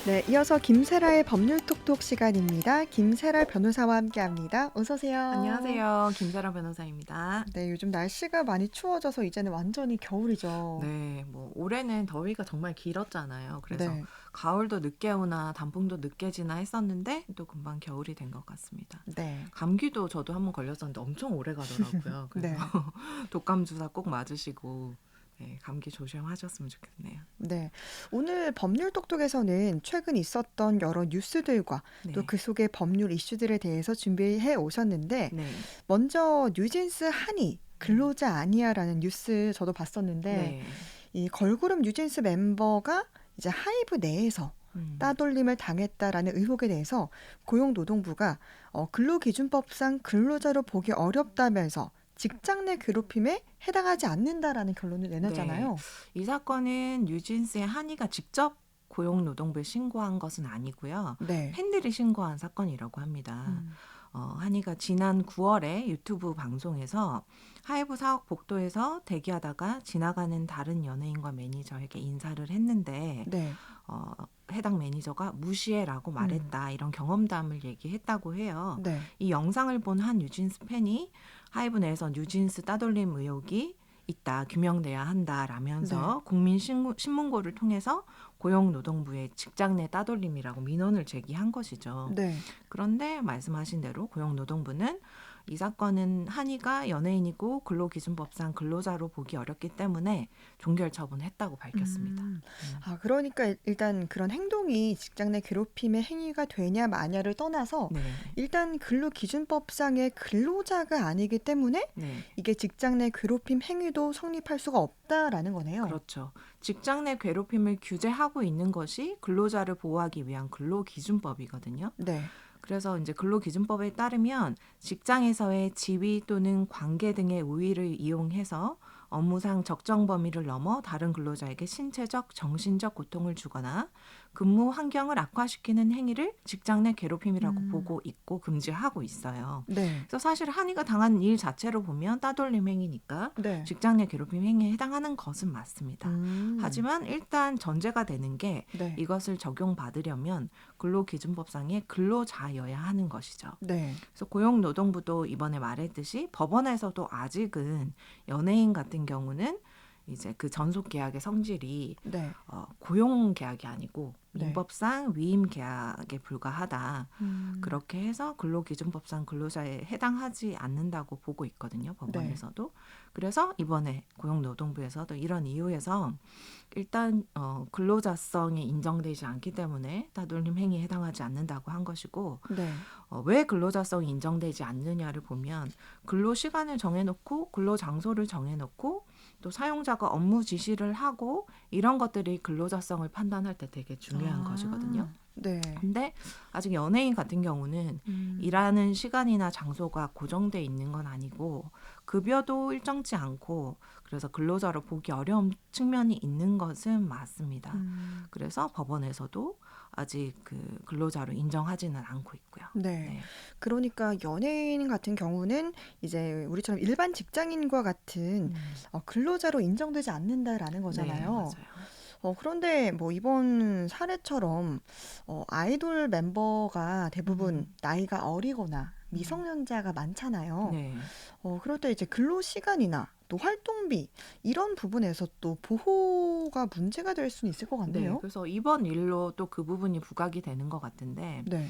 네, 이어서 김세라의 법률톡톡 시간입니다. 김세라 변호사와 함께합니다. 어서 오세요. 안녕하세요. 김세라 변호사입니다. 네, 요즘 날씨가 많이 추워져서 이제는 완전히 겨울이죠. 네, 올해는 더위가 정말 길었잖아요. 그래서 네, 가을도 늦게 오나 단풍도 늦게 지나 했었는데 또 금방 겨울이 된 것 같습니다. 네, 감기도 저도 한번 걸렸었는데 엄청 오래 가더라고요. 그래서 네, 독감 주사 꼭 맞으시고 네, 감기 조심하셨으면 좋겠네요. 네. 오늘 법률톡톡에서는 최근 있었던 여러 뉴스들과 또 네, 그 속의 법률 이슈들에 대해서 준비해 오셨는데, 네, 먼저 뉴진스 한이 근로자 아니야라는 뉴스 저도 봤었는데, 네, 이 걸그룹 뉴진스 멤버가 이제 하이브 내에서 따돌림을 당했다라는 의혹에 대해서 고용노동부가 근로기준법상 근로자로 보기 어렵다면서 직장 내 괴롭힘에 해당하지 않는다라는 결론을 네. 내놨잖아요. 이 사건은 뉴진스의 한이가 직접 고용노동부에 신고한 것은 아니고요. 네. 팬들이 신고한 사건이라고 합니다. 음, 한이가 지난 9월에 유튜브 방송에서 하이브 사옥 복도에서 대기하다가 지나가는 다른 연예인과 매니저에게 인사를 했는데 네. 어, 해당 매니저가 무시해라고 음, 말했다. 이런 경험담을 얘기했다고 해요. 네. 이 영상을 본 한 뉴진스 팬이 하이브 내에서 뉴진스 따돌림 의혹이 있다. 규명돼야 네. 한다라면서 국민신문고를 통해서 고용노동부에 직장 내 따돌림이라고 민원을 제기한 것이죠. 네. 그런데 말씀하신 대로 고용노동부는 이 사건은 한이가 연예인이고 근로기준법상 근로자로 보기 어렵기 때문에 종결 처분했다고 밝혔습니다. 음. 그러니까 일단 그런 행동이 직장 내 괴롭힘의 행위가 되냐 마냐를 떠나서 네, 일단 근로기준법상의 근로자가 아니기 때문에 네, 이게 직장 내 괴롭힘 행위도 성립할 수가 없다라는 거네요. 그렇죠. 직장 내 괴롭힘을 규제하고 있는 것이 근로자를 보호하기 위한 근로기준법이거든요. 네. 그래서 이제 근로기준법에 따르면 직장에서의 지위 또는 관계 등의 우위를 이용해서 업무상 적정 범위를 넘어 다른 근로자에게 신체적, 정신적 고통을 주거나 근무 환경을 악화시키는 행위를 직장 내 괴롭힘이라고 음. 보고 있고 금지하고 있어요. 네. 그래서 사실 한이가 당한 일 자체로 보면 따돌림 행위니까 네. 직장 내 괴롭힘 행위에 해당하는 것은 맞습니다. 음. 하지만 일단 전제가 되는 게 네. 이것을 적용받으려면 근로기준법상의 근로자여야 하는 것이죠. 네. 그래서 고용노동부도 이번에 말했듯이 법원에서도 아직은 연예인 같은 경우는 이제 그 전속 계약의 성질이 네. 고용 계약이 아니고 네. 민법상 위임 계약에 불과하다. 음. 그렇게 해서 근로기준법상 근로자에 해당하지 않는다고 보고 있거든요. 네. 법원에서도. 그래서 이번에 고용노동부에서도 이런 이유에서 일단 근로자성이 인정되지 않기 때문에 따돌림 행위에 해당하지 않는다고 한 것이고 네. 왜 근로자성이 인정되지 않느냐를 보면 근로시간을 정해놓고 근로장소를 정해놓고 또 사용자가 업무 지시를 하고 이런 것들이 근로자성을 판단할 때 되게 중요한 것이거든요. 네. 근데 아직 연예인 같은 경우는 음. 일하는 시간이나 장소가 고정돼 있는 건 아니고 급여도 일정치 않고 그래서 근로자로 보기 어려운 측면이 있는 것은 맞습니다. 음. 그래서 법원에서도 아직 그 근로자로 인정하지는 않고 있고요. 네. 네, 그러니까 연예인 같은 경우는 이제 우리처럼 일반 직장인과 같은 근로자로 인정되지 않는다라는 네, 거잖아요. 맞아요. 그런데 뭐 이번 사례처럼 아이돌 멤버가 대부분 음, 나이가 어리거나 음, 미성년자가 많잖아요. 네. 그럴 때 이제 근로 시간이나 또 활동비 이런 부분에서 또 보호가 문제가 될 수는 있을 것 네, 같네요. 그래서 이번 일로 또 그 부분이 부각이 되는 것 같은데, 네,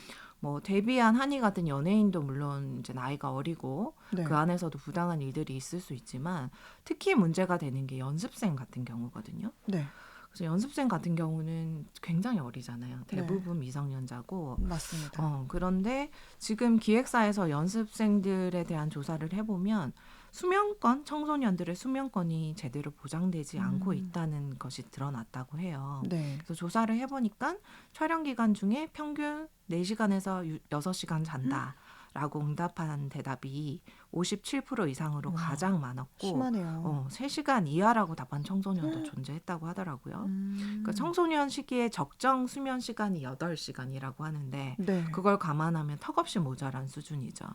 데뷔한 한이 같은 연예인도 물론 이제 나이가 어리고 그 네, 안에서도 부당한 일들이 있을 수 있지만 특히 문제가 되는 게 연습생 같은 경우거든요. 네, 그래서 연습생 같은 경우는 굉장히 어리잖아요. 네, 대부분 미성년자고. 맞습니다. 그런데 지금 기획사에서 연습생들에 대한 조사를 해보면 수면권, 청소년들의 수면권이 제대로 보장되지 않고 음, 있다는 것이 드러났다고 해요. 네, 그래서 조사를 해보니까 촬영 기간 중에 평균 4시간에서 6시간 잔다. 라고 응답한 대답이 57% 이상으로 와, 가장 많았고, 심하네요. 3시간 이하라고 답한 청소년도 존재했다고 하더라고요. 그러니까 음, 청소년 시기에 적정 수면 시간이 8시간이라고 하는데, 네, 그걸 감안하면 턱없이 모자란 수준이죠.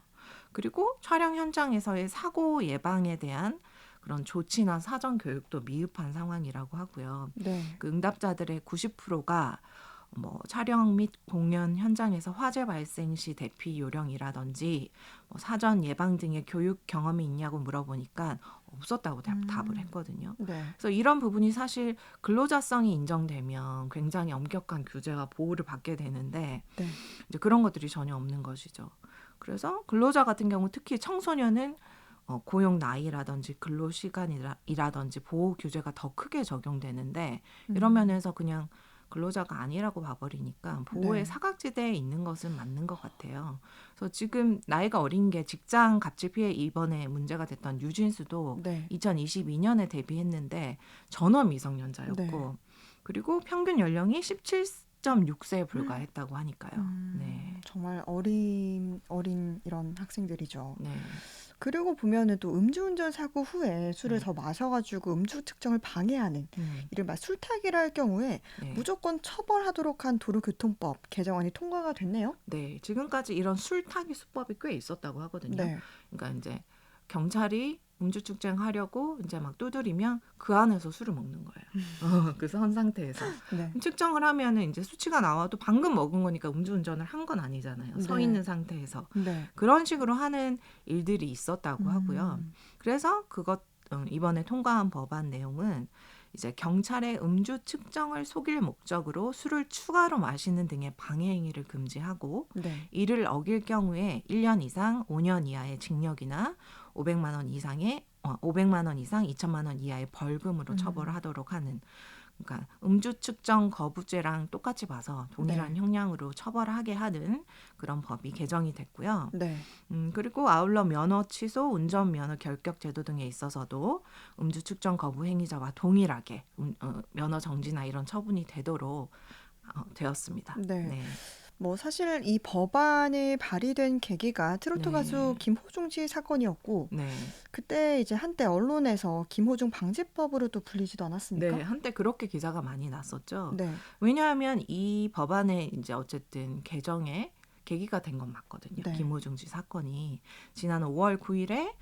그리고 촬영 현장에서의 사고 예방에 대한 그런 조치나 사전 교육도 미흡한 상황이라고 하고요. 네, 그 응답자들의 90%가 뭐 촬영 및 공연 현장에서 화재 발생 시 대피 요령이라든지 뭐 사전 예방 등의 교육 경험이 있냐고 물어보니까 없었다고 답을 했거든요. 네. 그래서 이런 부분이 사실 근로자성이 인정되면 굉장히 엄격한 규제와 보호를 받게 되는데 네. 이제 그런 것들이 전혀 없는 것이죠. 그래서 근로자 같은 경우 특히 청소년은 고용 나이라든지 근로 시간이라든지 보호 규제가 더 크게 적용되는데 이런 면에서 그냥 근로자가 아니라고 봐버리니까 보호의 네. 사각지대에 있는 것은 맞는 것 같아요. 그래서 지금 나이가 어린 게 직장 갑질 피해 이번에 문제가 됐던 유진수도 네. 2022년에 데뷔했는데 전원 미성년자였고 그리고 평균 연령이 17.6세에 불과했다고 하니까요. 네. 정말 어린 이런 학생들이죠. 네. 그리고 보면은 또 음주운전 사고 후에 술을 네. 더 마셔가지고 음주 측정을 방해하는 이른바 술타기를 할 경우에 네. 무조건 처벌하도록 한 도로교통법 개정안이 통과가 됐네요. 네, 지금까지 이런 술타기 수법이 꽤 있었다고 하거든요. 네. 그러니까 이제 경찰이 음주 측정하려고 이제 막 두드리면 그 안에서 술을 먹는 거예요. 그 선 상태에서 네. 측정을 하면은 이제 수치가 나와도 방금 먹은 거니까 음주운전을 한 건 아니잖아요. 서 네. 있는 상태에서 네. 그런 식으로 하는 일들이 있었다고 하고요. 그래서 이번에 통과한 법안 내용은 이제 경찰의 음주 측정을 속일 목적으로 술을 추가로 마시는 등의 방해 행위를 금지하고 네. 이를 어길 경우에 1년 이상 5년 이하의 징역이나 500만 원 이상 2천만 원 이하의 벌금으로 처벌을 하도록 하는 그러니까 음주 측정 거부죄랑 똑같이 봐서 동일한 네. 형량으로 처벌하게 하는 그런 법이 개정이 됐고요. 네. 그리고 아울러 면허 취소, 운전면허 결격 제도 등에 있어서도 음주 측정 거부 행위자와 동일하게 면허 정지나 이런 처분이 되도록 되었습니다. 네. 네. 뭐 사실 이 법안이 발의된 계기가 트로트 네. 가수 김호중 씨 사건이었고 네. 그때 이제 한때 언론에서 김호중 방지법으로도 불리지도 않았습니까? 네, 한때 그렇게 기사가 많이 났었죠. 네. 왜냐하면 이 법안의 이제 어쨌든 개정에 계기가 된 건 맞거든요. 네. 김호중 씨 사건이 지난 5월 9일에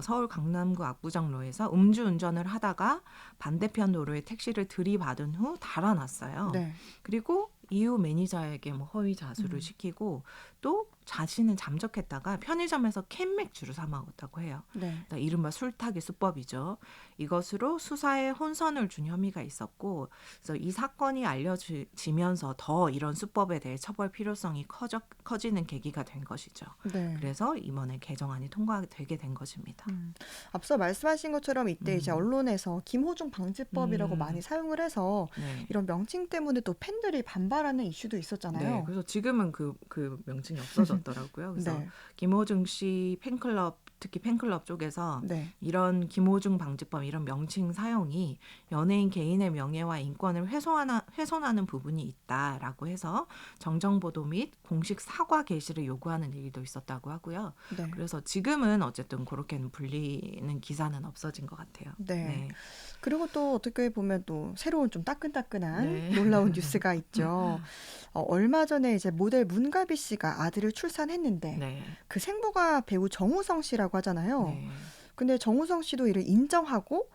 서울 강남구 압구정로에서 음주운전을 하다가 반대편 도로에 택시를 들이받은 후 달아났어요. 네. 그리고 이후 매니저에게 뭐 허위 자수를 시키고 또 자신은 잠적했다가 편의점에서 캔 맥주를 사 먹었다고 해요. 네. 그러니까 이른바 술타기 수법이죠. 이것으로 수사에 혼선을 준 혐의가 있었고 그래서 이 사건이 알려지면서 더 이런 수법에 대해 처벌 필요성이 커지는 계기가 된 것이죠. 네. 그래서 이번에 개정안이 통과되게 된 것입니다. 앞서 말씀하신 것처럼 이때 이제 언론에서 김호중 방지법이라고 음. 많이 사용을 해서 네. 이런 명칭 때문에 또 팬들이 반발하는 이슈도 있었잖아요. 네, 그래서 지금은 그 명칭이 없어졌더라고요. 그래서 네. 김호중 씨 팬클럽 특히 팬클럽 쪽에서 네. 이런 김호중 방지법 이런 명칭 사용이 연예인 개인의 명예와 인권을 훼손하는 부분이 있다라고 해서 정정보도 및 공식 사과 게시를 요구하는 일도 있었다고 하고요. 네. 그래서 지금은 어쨌든 그렇게는 불리는 기사는 없어진 것 같아요. 네. 그리고 또 어떻게 보면 또 새로운 좀 따끈따끈한 네. 놀라운 뉴스가 있죠. 얼마 전에 이제 모델 문가비 씨가 아들을 출산했는데 네. 그 생부가 배우 정우성 씨라고 하잖아요. 네. 근데 정우성 씨도 이를 인정하고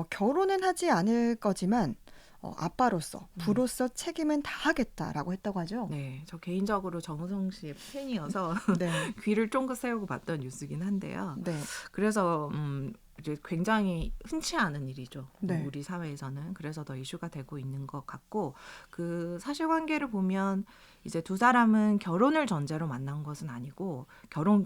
결혼은 하지 않을 거지만 아빠로서 부로서 책임은 다하겠다라고 했다고 하죠. 네, 저 개인적으로 정우성 씨의 팬이어서 네. 귀를 쫑긋 세우고 봤던 뉴스긴 한데요. 네. 그래서 이제 굉장히 흔치 않은 일이죠. 네. 우리 사회에서는. 그래서 더 이슈가 되고 있는 것 같고 그 사실관계를 보면 이제 두 사람은 결혼을 전제로 만난 것은 아니고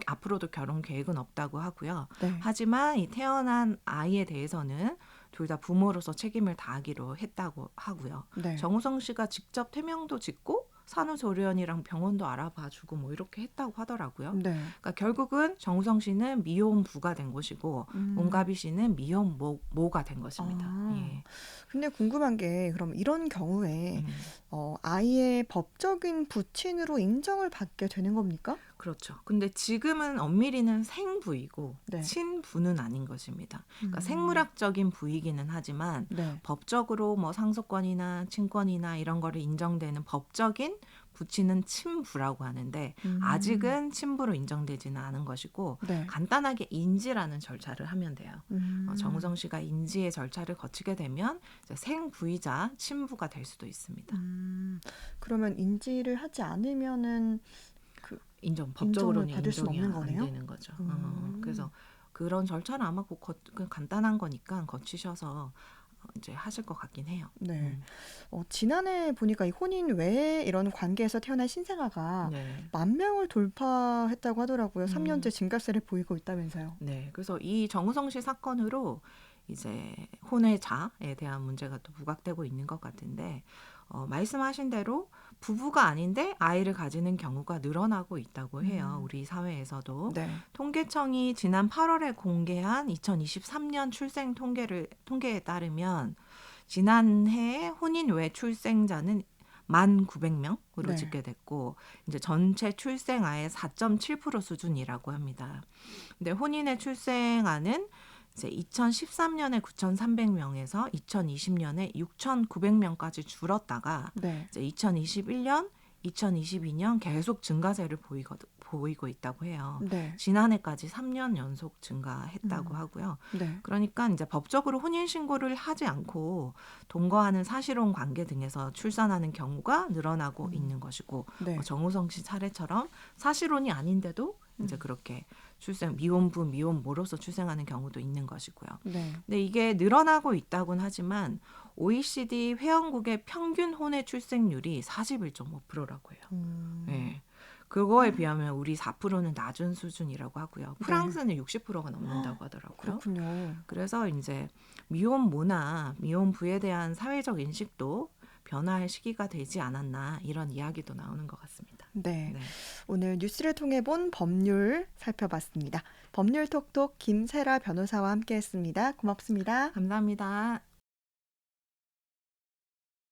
앞으로도 결혼 계획은 없다고 하고요. 네. 하지만 이 태어난 아이에 대해서는 둘 다 부모로서 책임을 다하기로 했다고 하고요. 네. 정우성 씨가 직접 태명도 짓고 산후조리원이랑 병원도 알아봐주고 뭐 이렇게 했다고 하더라고요. 네. 그러니까 결국은 정우성 씨는 미혼부가 된 것이고 문가비 씨는 미혼모가 된 것입니다. 아. 예. 근데 궁금한 게 그럼 이런 경우에 아이의 법적인 부친으로 인정을 받게 되는 겁니까? 그렇죠. 근데 지금은 엄밀히는 생부이고 네. 친부는 아닌 것입니다. 그러니까 음. 생물학적인 부이기는 하지만 네. 법적으로 뭐 상속권이나 친권이나 이런 거를 인정되는 법적인 부치는 친부라고 하는데 아직은 친부로 인정되지는 않은 것이고 네. 간단하게 인지라는 절차를 하면 돼요. 음. 정우성 씨가 인지의 절차를 거치게 되면 이제 생부이자 친부가 될 수도 있습니다. 그러면 인지를 하지 않으면은 법적으로는 받을 수는 인정이 없는 안 거네요? 되는 거죠. 그래서 그런 절차는 아마 그냥 간단한 거니까 거치셔서 이제 하실 것 같긴 해요. 네. 지난해 보니까 이 혼인 외에 이런 관계에서 태어난 신생아가 네. 10,000명을 돌파했다고 하더라고요. 3년째 음. 증가세를 보이고 있다면서요. 네. 그래서 이 정우성 씨 사건으로 이제 혼외자에 대한 문제가 또 부각되고 있는 것 같은데 말씀하신 대로 부부가 아닌데 아이를 가지는 경우가 늘어나고 있다고 해요. 우리 사회에서도. 네. 통계청이 지난 8월에 공개한 2023년 출생 통계에 따르면 지난해 혼인 외 출생자는 1,900명으로 네. 집계됐고 이제 전체 출생아의 4.7% 수준이라고 합니다. 근데 혼인의 출생아는 이제 2013년에 9,300명에서 2020년에 6,900명까지 줄었다가 네. 이제 2021년, 2022년 계속 증가세를 보이고 있다고 해요. 네. 지난해까지 3년 연속 증가했다고 하고요. 네. 그러니까 이제 법적으로 혼인 신고를 하지 않고 동거하는 사실혼 관계 등에서 출산하는 경우가 늘어나고 있는 것이고 네. 정우성 씨 차례처럼 사실혼이 아닌데도 이제 그렇게 미혼부, 미혼모로서 출생하는 경우도 있는 것이고요. 네. 근데 이게 늘어나고 있다고는 하지만 OECD 회원국의 평균 혼외 출생률이 41.5%라고 해요. 네. 그거에 비하면 우리 4%는 낮은 수준이라고 하고요. 프랑스는 60%가 넘는다고 하더라고요. 그렇군요. 그래서 이제 미혼모나 미혼부에 대한 사회적 인식도 변화할 시기가 되지 않았나 이런 이야기도 나오는 것 같습니다. 네. 네. 오늘 뉴스를 통해 본 법률 살펴봤습니다. 법률 톡톡 김세라 변호사와 함께했습니다. 고맙습니다. 감사합니다.